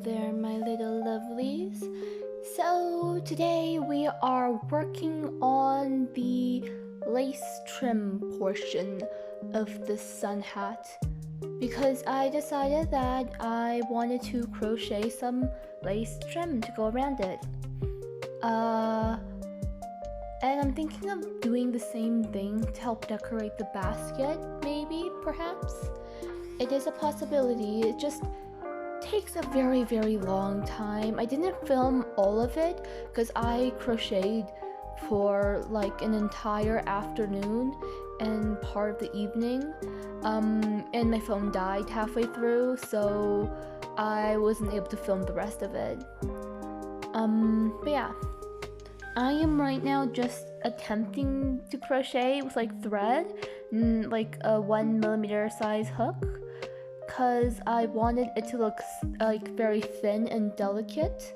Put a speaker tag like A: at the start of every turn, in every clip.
A: there, my little lovelies. So today we are working on the lace trim portion of the sun hat because I decided that I wanted to crochet some lace trim to go around it. And I'm thinking of doing the same thing to help decorate the basket, maybe, perhaps. It is a possibility. It just takes a very, very long time. I didn't film all of it because I crocheted for like an entire afternoon and part of the evening. And my phone died halfway through, so I wasn't able to film the rest of it. But yeah. I am right now just attempting to crochet with like thread and like a 1mm size hook because I wanted it to look like very thin and delicate.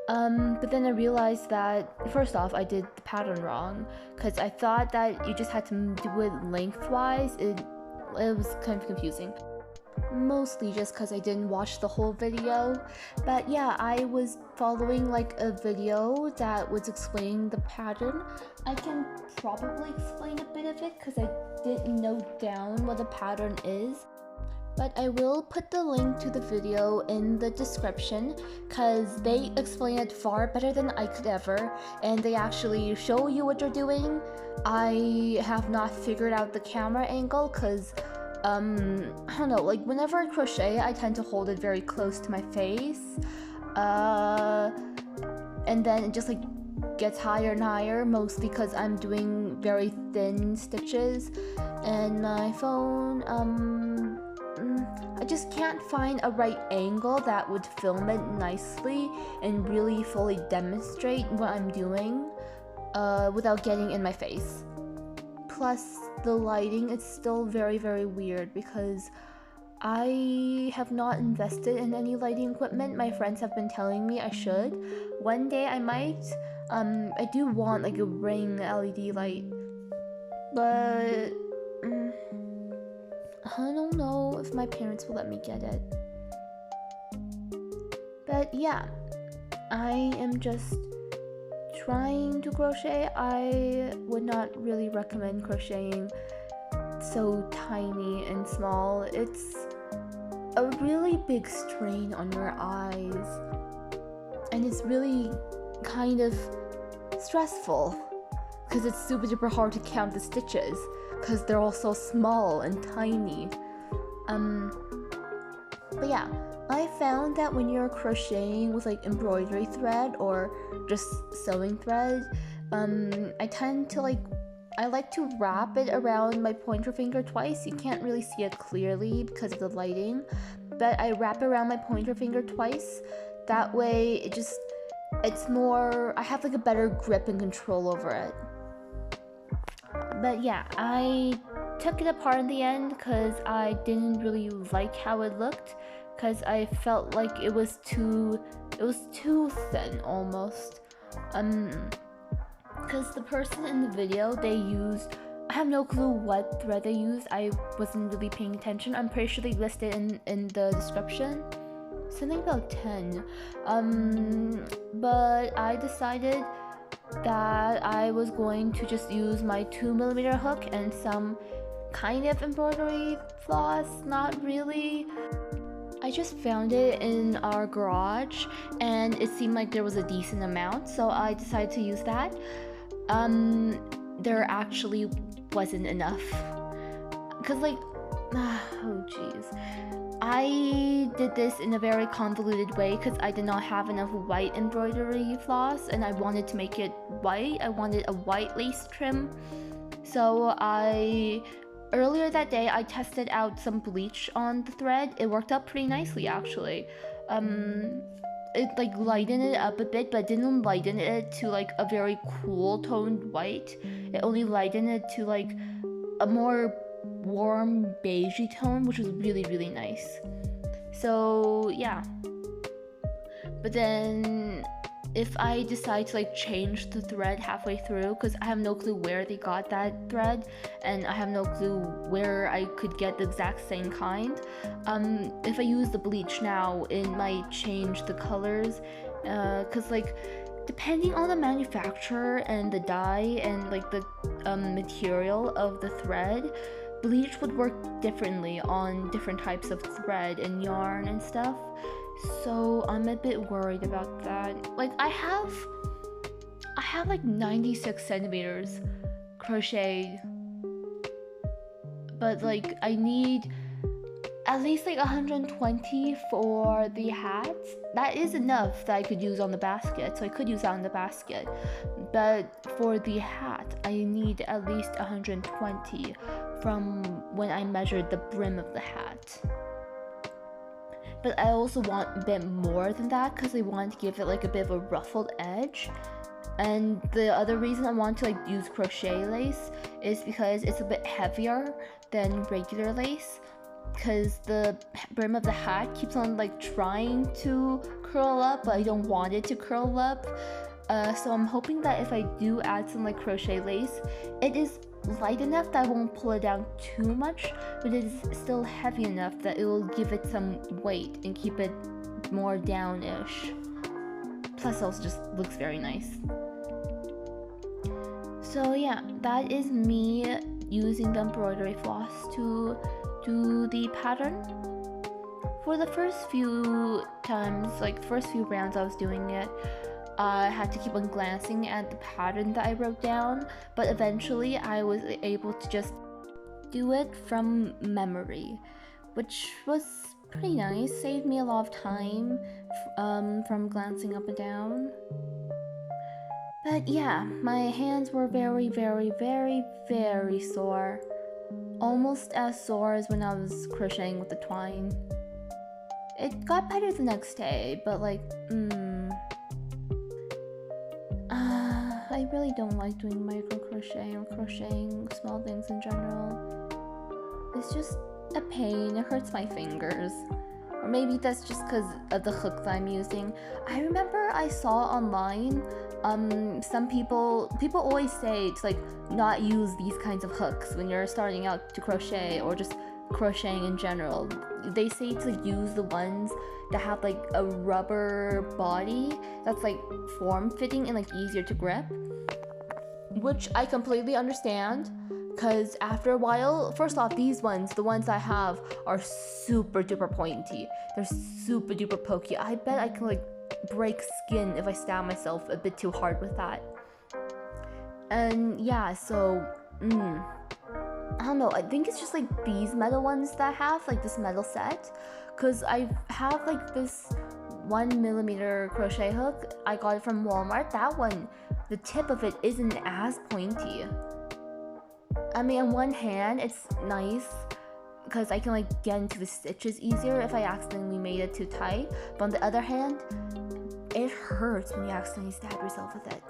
A: But then I realized that first off I did the pattern wrong because I thought that you just had to do it lengthwise. It was kind of confusing. Mostly just because I didn't watch the whole video, but yeah, I was following like a video that was explaining the pattern. I can probably explain a bit of it because I didn't note down what the pattern is, but I will put the link to the video in the description because they explain it far better than I could ever, and they actually show you what you're doing. I have not figured out the camera angle because I don't know, like whenever I crochet I tend to hold it very close to my face, and then it just like gets higher and higher, mostly because I'm doing very thin stitches, and my phone, I just can't find a right angle that would film it nicely and really fully demonstrate what I'm doing without getting in my face. Plus, the lighting is still very, very weird because I have not invested in any lighting equipment. My friends have been telling me I should. One day I might. I do want like a ring LED light, but I don't know if my parents will let me get it. But yeah, I am just trying to crochet. I would not really recommend crocheting so tiny and small. It's a really big strain on your eyes, and it's really kind of stressful because it's super duper hard to count the stitches because they're all so small and tiny. But yeah, I found that when you're crocheting with like embroidery thread or just sewing thread, I tend to I like to wrap it around my pointer finger twice. You can't really see it clearly because of the lighting, but I wrap around my pointer finger twice. That way it's more, I have like a better grip and control over it. But yeah, I took it apart in the end because I didn't really like how it looked, because I felt like it was too thin almost. Because the person in the video, I have no clue what thread they used. I wasn't really paying attention. I'm pretty sure they listed in the description. Something about 10. But I decided that I was going to just use my 2mm hook and some kind of embroidery floss. Not really. I just found it in our garage and it seemed like there was a decent amount, so I decided to use that. There actually wasn't enough because oh jeez, I did this in a very convoluted way because I did not have enough white embroidery floss and I wanted to make it white. I wanted a white lace trim, so earlier that day, I tested out some bleach on the thread. It worked out pretty nicely, actually. It lightened it up a bit, but didn't lighten it to a very cool toned white. It only lightened it to a more warm beigey tone, which was really, really nice. So yeah. But then if I decide to like change the thread halfway through, because I have no clue where they got that thread and I have no clue where I could get the exact same kind, if I use the bleach now, it might change the colors, because like depending on the manufacturer and the dye and like the material of the thread, bleach would work differently on different types of thread and yarn and stuff. So I'm a bit worried about that. Like I have like 96 centimeters crocheted, but like I need at least like 120 for the hat. That is enough that I could use on the basket, so I could use that on the basket. But for the hat, I need at least 120 from when I measured the brim of the hat. But I also want a bit more than that because I want to give it like a bit of a ruffled edge. And the other reason I want to like use crochet lace is because it's a bit heavier than regular lace, because the brim of the hat keeps on like trying to curl up, but I don't want it to curl up. So I'm hoping that if I do add some like crochet lace, it is light enough that I won't pull it down too much, but it is still heavy enough that it will give it some weight and keep it more down-ish. Plus it also just looks very nice. So yeah, that is me using the embroidery floss to do the pattern. For the first few times, like the first few rounds I was doing it, I had to keep on glancing at the pattern that I wrote down, but eventually I was able to just do it from memory, which was pretty nice. Saved me a lot of time from glancing up and down. But yeah, my hands were very, very, very, very sore. Almost as sore as when I was crocheting with the twine. It got better the next day, but like, I really don't like doing micro crochet or crocheting small things in general. It's just a pain. It hurts my fingers. Or maybe that's just because of the hook that I'm using. I remember I saw online, some people always say to like not use these kinds of hooks when you're starting out to crochet or just crocheting in general. They say to like use the ones that have like a rubber body that's like form-fitting and like easier to grip, which I completely understand, because after a while, first off, these ones, the ones I have, are super duper pointy. They're super duper pokey. I bet I can like break skin if I stab myself a bit too hard with that. And yeah, so I don't know, I think it's just like these metal ones that I have, like this metal set, because I have like this 1mm crochet hook. I got it from Walmart. That one, the tip of it isn't as pointy. I mean, on one hand, it's nice because I can like get into the stitches easier if I accidentally made it too tight. But on the other hand, it hurts when you accidentally stab yourself with it.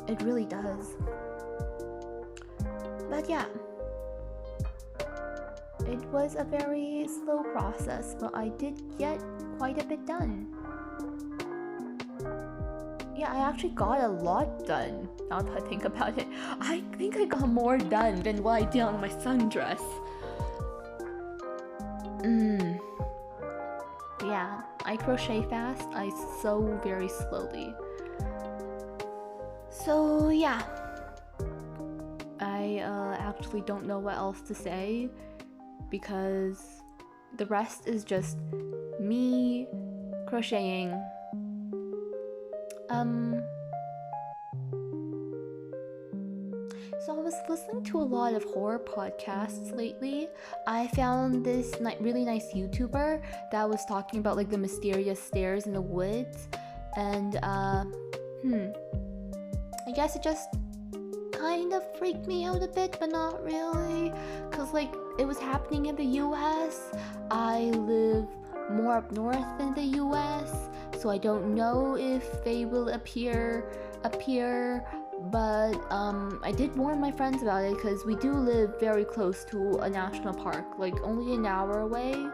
A: It really does. But yeah, it was a very slow process, but I did get quite a bit done. Yeah, I actually got a lot done, now that I think about it. I think I got more done than what I did on my sundress. Yeah, I crochet fast, I sew very slowly. So yeah, I actually don't know what else to say, because the rest is just me crocheting. So I was listening to a lot of horror podcasts lately. I found this really nice YouTuber that was talking about like the mysterious stairs in the woods, and I guess it just kind of freaked me out a bit, but not really, because like it was happening in the US. I live more up north than the US, so I don't know if they will appear up here, but I did warn my friends about it because we do live very close to a national park, like only an hour away,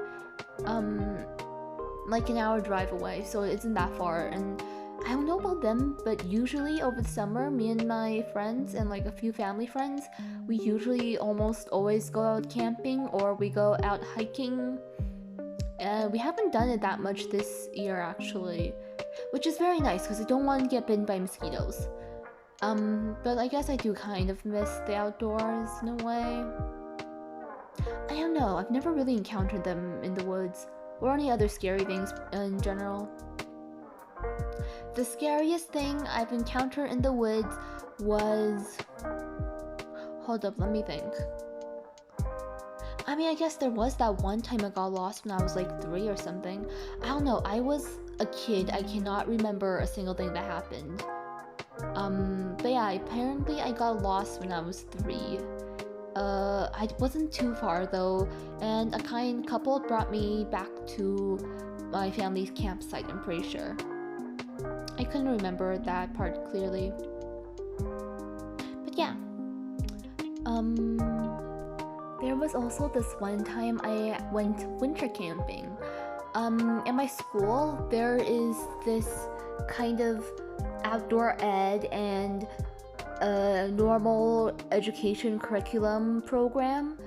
A: like an hour drive away, so it isn't that far. And I don't know about them, but usually over the summer, me and my friends and like a few family friends, we usually almost always go out camping or we go out hiking. We haven't done it that much this year actually, which is very nice because I don't want to get bitten by mosquitoes. But I guess I do kind of miss the outdoors in a way. I don't know, I've never really encountered them in the woods or any other scary things in general. The scariest thing I've encountered in the woods was... Hold up, let me think. I mean, I guess there was that one time I got lost when I was like 3 or something. I don't know, I was a kid, I cannot remember a single thing that happened. But yeah, apparently I got lost when I was 3. I wasn't too far though, and a kind couple brought me back to my family's campsite, I'm pretty sure. I couldn't remember that part clearly. But yeah. There was also this one time I went winter camping. In my school, there is this kind of outdoor ed and normal education curriculum program.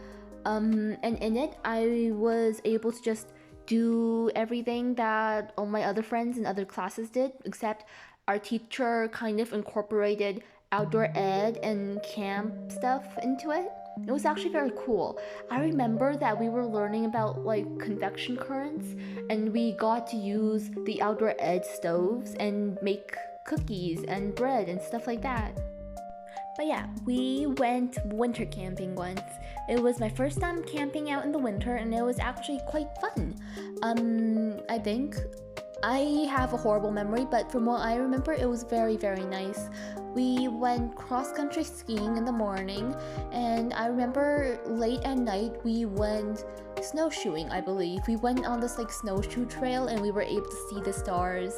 A: And in it, I was able to just do everything that all my other friends in other classes did, except our teacher kind of incorporated outdoor ed and camp stuff into it. It was actually very cool. I remember that we were learning about like convection currents, and we got to use the outdoor ed stoves and make cookies and bread and stuff like that. But yeah, we went winter camping once. It was my first time camping out in the winter, and it was actually quite fun. I think I have a horrible memory, but from what I remember, it was very, very nice. We went cross-country skiing in the morning, and I remember late at night we went snowshoeing, I believe. We went on this like snowshoe trail, and we were able to see the stars.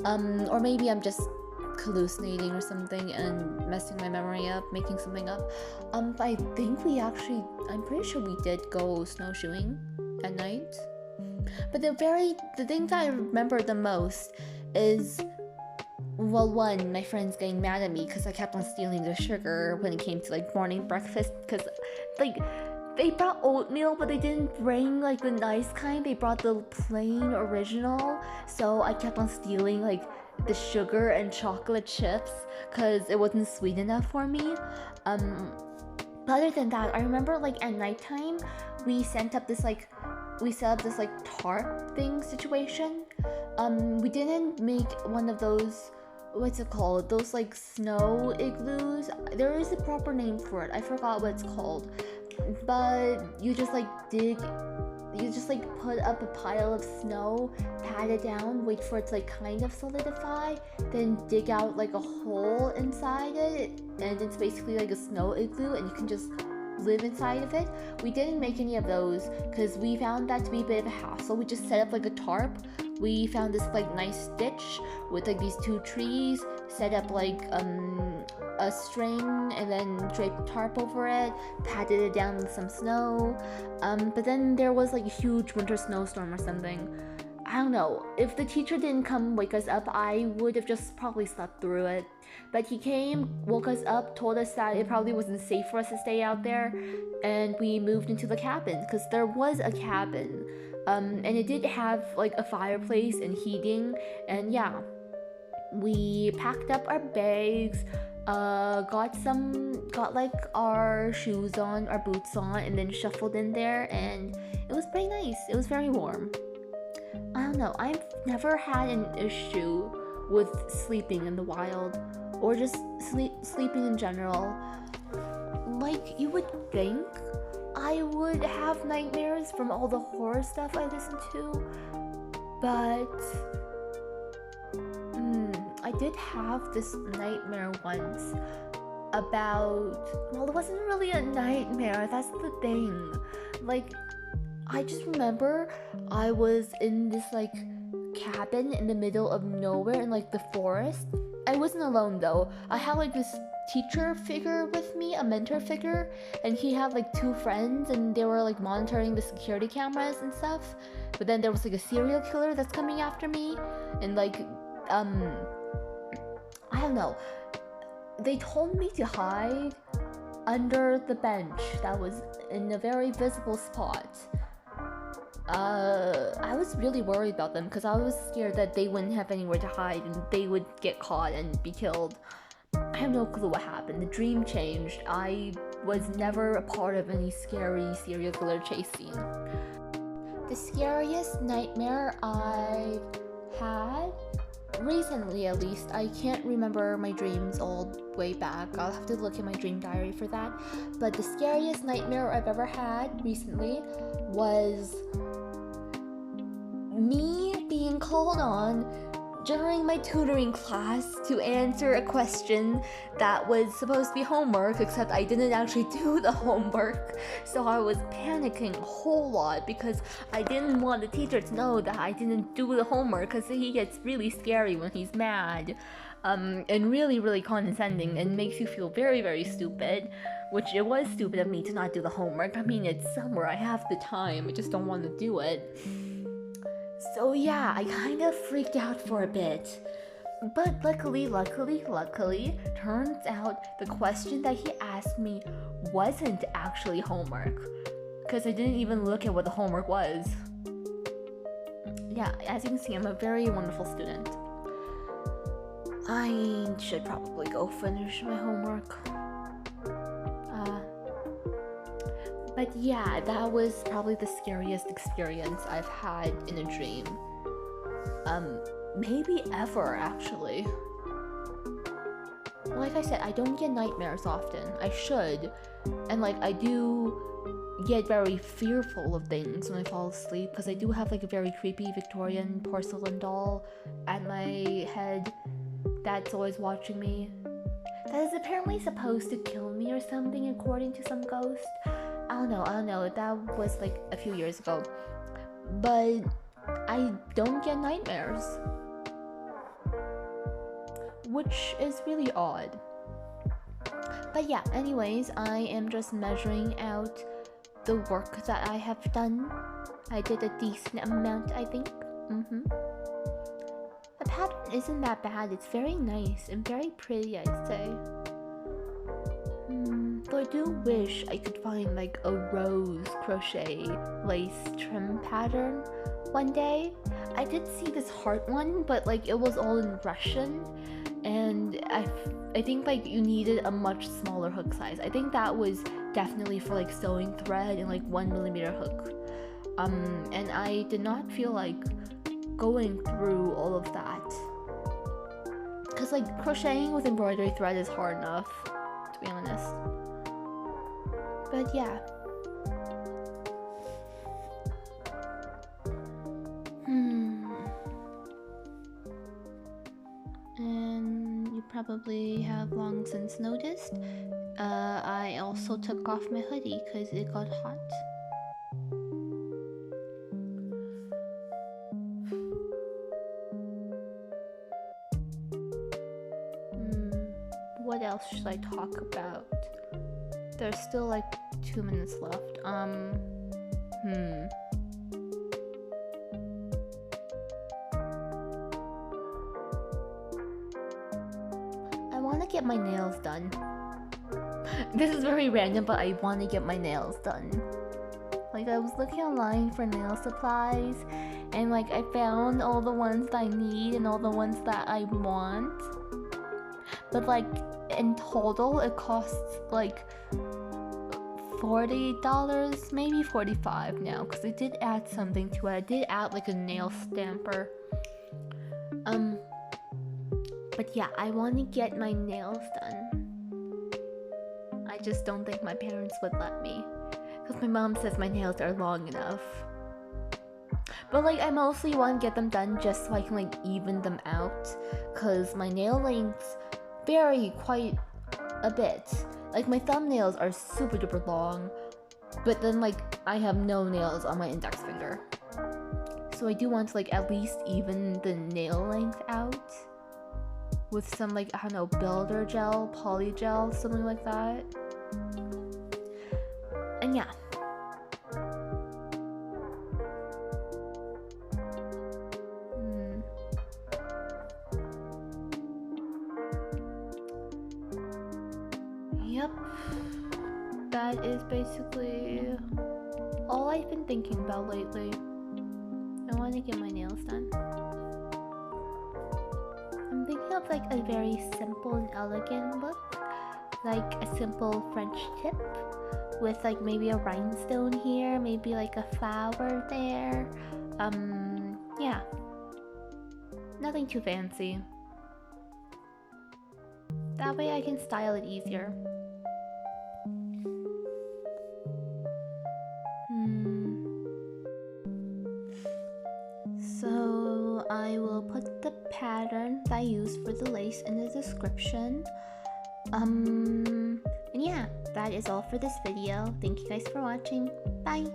A: Or maybe I'm just hallucinating or something and messing my memory up, making something up. But I think I'm pretty sure we did go snowshoeing at night. But the thing that I remember the most is, well, one, my friends getting mad at me because I kept on stealing their sugar when it came to like morning breakfast, because like they brought oatmeal but they didn't bring like the nice kind, they brought the plain original, so I kept on stealing like the sugar and chocolate chips because it wasn't sweet enough for me. But other than that, I remember like at nighttime we set up this like tarp thing situation. We didn't make one of those, what's it called, those like snow igloos. There is a proper name for it, I forgot what it's called, but you just put up a pile of snow, pat it down, wait for it to like kind of solidify, then dig out like a hole inside it, and it's basically like a snow igloo, and you can just live inside of it. We didn't make any of those because we found that to be a bit of a hassle. We just set up like a tarp. We found this like nice ditch with like these 2 trees, set up like a string, and then draped a tarp over it, patted it down with some snow. But then there was like a huge winter snowstorm or something. I don't know. If the teacher didn't come wake us up, I would have just probably slept through it. But he came, woke us up, told us that it probably wasn't safe for us to stay out there, and we moved into the cabin, because there was a cabin. And it did have like a fireplace and heating, and yeah. We packed up our bags, got like our shoes on, our boots on, and then shuffled in there, and it was pretty nice. It was very warm. I don't know, I've never had an issue with sleeping in the wild, or just sleeping in general. Like, you would think I would have nightmares from all the horror stuff I listen to, but I did have this nightmare once about, well, it wasn't really a nightmare, that's the thing. Like, I just remember I was in this like cabin in the middle of nowhere in like the forest. I wasn't alone though. I had like this teacher figure with me, a mentor figure, and he had like 2 friends, and they were like monitoring the security cameras and stuff. But then there was like a serial killer that's coming after me, and like I don't know. They told me to hide under the bench that was in a very visible spot. I was really worried about them because I was scared that they wouldn't have anywhere to hide and they would get caught and be killed. I have no clue what happened. The dream changed. I was never a part of any scary serial killer chase scene. The scariest nightmare I've had, recently at least, I can't remember my dreams all the way back. I'll have to look at my dream diary for that. But the scariest nightmare I've ever had recently was me being called on during my tutoring class to answer a question that was supposed to be homework, except I didn't actually do the homework. So I was panicking a whole lot because I didn't want the teacher to know that I didn't do the homework, because he gets really scary when he's mad, and really, really condescending and makes you feel very, very stupid, which it was stupid of me to not do the homework. I mean, it's summer, I have the time, I just don't want to do it. So yeah, I kind of freaked out for a bit. But luckily, turns out the question that he asked me wasn't actually homework, because I didn't even look at what the homework was. Yeah, as you can see, I'm a very wonderful student. I should probably go finish my homework. But yeah, that was probably the scariest experience I've had in a dream. Maybe ever, actually. Like I said, I don't get nightmares often. I should. And like, I do get very fearful of things when I fall asleep, because I do have like a very creepy Victorian porcelain doll at my head that's always watching me. That is apparently supposed to kill me or something, according to some ghost. I don't know, that was like a few years ago. But I don't get nightmares, which is really odd. But yeah, anyways, I am just measuring out the work that I have done. I did a decent amount, I think. The pattern isn't that bad, it's very nice and very pretty, I'd say. Though I do wish I could find like a rose crochet lace trim pattern one day. I did see this heart one, but like it was all in Russian, and I think like you needed a much smaller hook size. I think that was definitely for like sewing thread and like 1mm hook. And I did not feel like going through all of that, because like crocheting with embroidery thread is hard enough, to be honest. But yeah. And you probably have long since noticed, I also took off my hoodie because it got hot. What else should I talk about? There's still like 2 minutes left. I want to get my nails done. This is very random, but I want to get my nails done. Like, I was looking online for nail supplies, and like I found all the ones that I need and all the ones that I want. But like in total it costs like $40, maybe $45 now, because I did add something to it. I did add like a nail stamper. But yeah, I want to get my nails done. I just don't think my parents would let me, because my mom says my nails are long enough. But like, I mostly want to get them done just so I can like even them out, because my nail lengths vary quite a bit. Like, my thumbnails are super duper long, but then like I have no nails on my index finger. So I do want to like at least even the nail length out with some like, I don't know, builder gel, poly gel, something like that. And yeah. Yep, that is basically all I've been thinking about lately. I want to get my nails done. I'm thinking of like a very simple and elegant look, like a simple French tip with like maybe a rhinestone here, maybe like a flower there. Yeah, nothing too fancy. That way I can style it easier. So I will put the pattern that I used for the lace in the description. And yeah, that is all for this video. Thank you guys for watching. Bye!